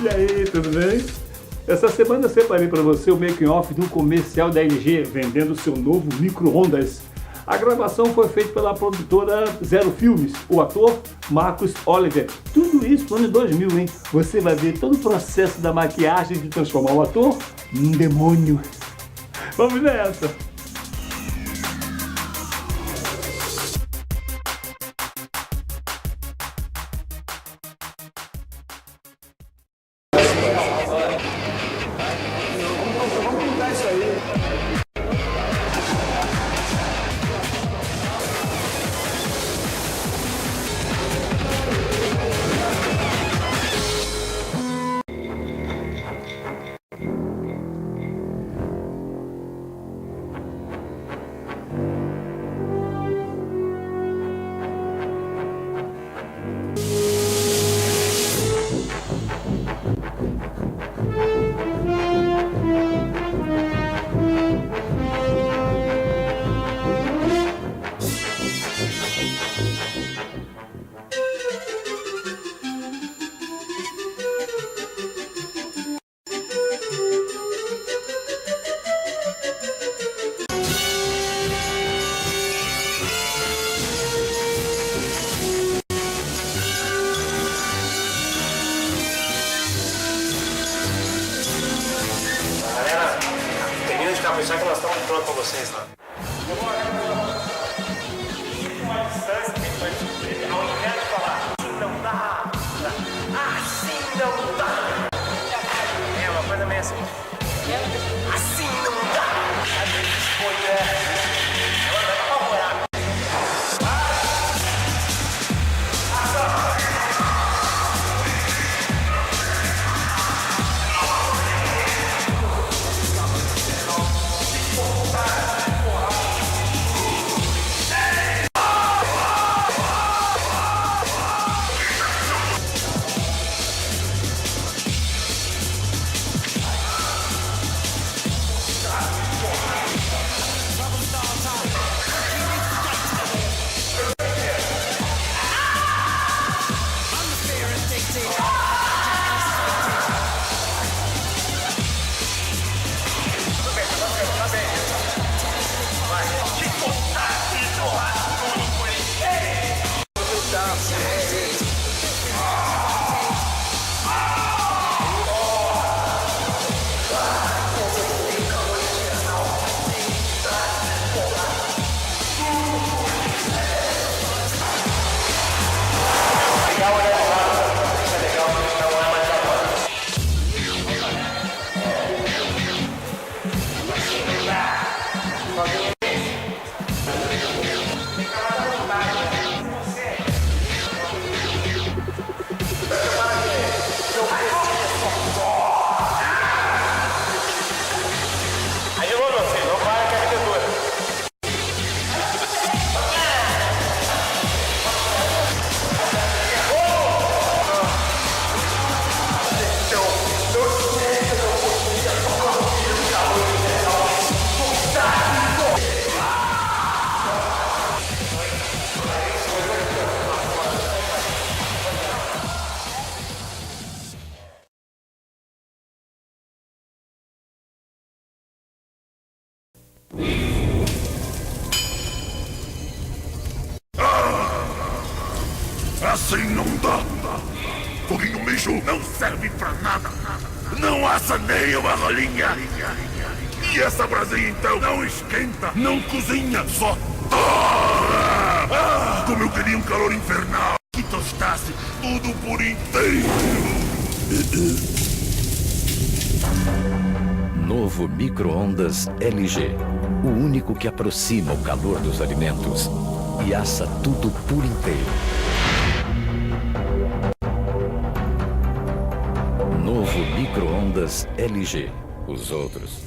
E aí, tudo bem? Essa semana eu separei para você o making-off de um comercial da LG vendendo seu novo micro-ondas. A gravação foi feita pela produtora Zero Filmes, o ator Marcus Oliver. Tudo isso no ano 2000, hein? Você vai ver todo o processo da maquiagem de transformar o ator num demônio. Vamos nessa! Vamos pintar isso aí. Já que nós estamos prontos para vocês lá. Uma distância que vai sofrer, ao invés de falar assim não dá, assim não dá. É uma coisa meio assim. Assim não dá. A gente escolhe ela vai apavorar. Assim não dá. Foguinho mijo não serve pra nada. Não assa nem uma rolinha. E essa brasinha então não esquenta, não cozinha, só torra. Como eu queria um calor infernal que tostasse tudo por inteiro. Novo micro-ondas LG. O único que aproxima o calor dos alimentos e assa tudo por inteiro. Novo micro-ondas LG. Os outros